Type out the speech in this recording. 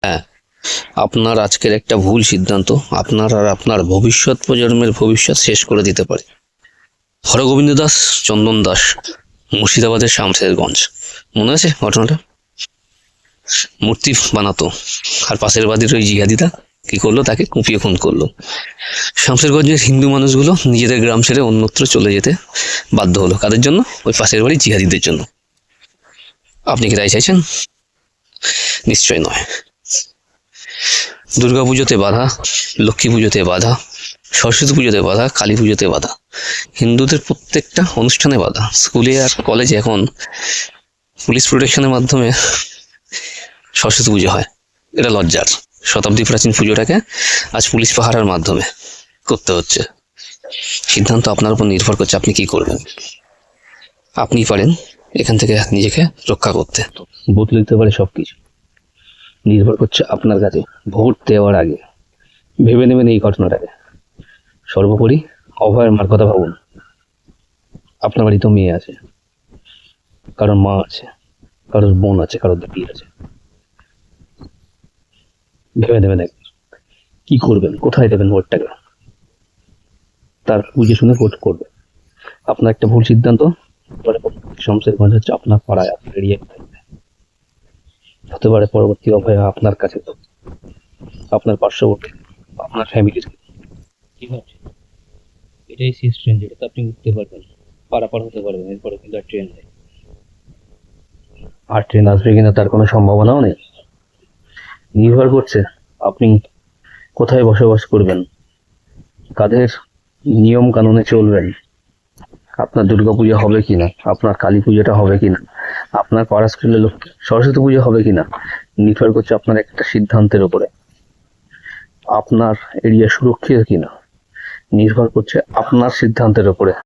হ্যাঁ, আপনার আজকের একটা ভুল সিদ্ধান্ত আপনার আর আপনার ভবিষ্যৎ প্রজন্মের ভবিষ্যৎ শেষ করে দিতে পারে। হরগোবিন্দ দাস, চন্দন দাস, মুর্শিদাবাদের শামশেরগঞ্জ, মনে আছে ঘটনাটা? মূর্তি বানাতো, আর পাশের বাড়ির ওই জিহাদিদা কি করলো, তাকে কুপিয়ে খুন করলো। শামশেরগঞ্জের হিন্দু মানুষগুলো নিজেদের গ্রাম ছেড়ে অন্যত্র চলে যেতে বাধ্য হলো, কাদের জন্য? ওই পাশের বাড়ির জিহাদিদের জন্য। আপনি কি তাই চাইছেন? নিশ্চয় নয়। দুর্গাপুজোতে বাধা, লক্ষ্মী পুজোতে বাধা, সরস্বতী পুজোতে বাধা, কালী পুজোতে বাধা, হিন্দুদের প্রত্যেকটা অনুষ্ঠানে বাধা। স্কুলে আর কলেজে এখন পুলিশ প্রোটেকশনের মাধ্যমে সরস্বতী পুজো হয়, এটা লজ্জার। শতাব্দী প্রাচীন পুজোটাকে আজ পুলিশ পাহারার মাধ্যমে করতে হচ্ছে। সিদ্ধান্ত আপনার উপর নির্ভর করছে, আপনি কি করবেন। আপনি পারেন এখান থেকে নিজেকে রক্ষা করতে, বদলে দিতে পারে সবকিছু। নির্ভর করছে আপনার কাছে। ভোট দেওয়ার আগে ভেবে নেবেন এই ঘটনাটাকে। সর্বোপরি অভয়ের মার কথা ভাবুন। আপনার বাড়িতেও মেয়ে আছে, কারোর মা আছে, কারোর বোন আছে, কারোর দিদি আছে। ভেবে নেবেন একবার কি করবেন, কোথায় দেবেন ভোটটাকে, তার বুঝে শুনে ভোট করবেন। আপনার একটা ভুল সিদ্ধান্ত পরে শমশেরগঞ্জ হচ্ছে আপনার পাড়ায়, আপনার এরিয়ায় থাকবে, হতে পারে পরবর্তী অভয় আপনার কাছে, তো আপনার পার্শ্ববর্তী, আপনার ফ্যামিলির। কি ভাবছেন? এটাই শেষ ট্রেন, যেটাতে আপনি উঠতে পারবেন, পারাপার হতে পারবেন, এরপরে কিন্তু আর ট্রেন নেই। আর ট্রেন আসবে কিনা তার কোনো সম্ভাবনাও নেই। নির্ভর করছে আপনি কোথায় বসবাস করবেন, কাদের নিয়ম কানুনে চলবেন, আপনার দুর্গাপূজা হবে কিনা, আপনার কালী পুজোটা হবে কিনা, আপনার পাড়া স্কুলের লক্ষ্মী সরস্বতী পুজো হবে কিনা। নির্ভর করছে আপনার একটা সিদ্ধান্তের উপরে। আপনার এরিয়া সুরক্ষিত কিনা নির্ভর করছে আপনার সিদ্ধান্তের উপরে।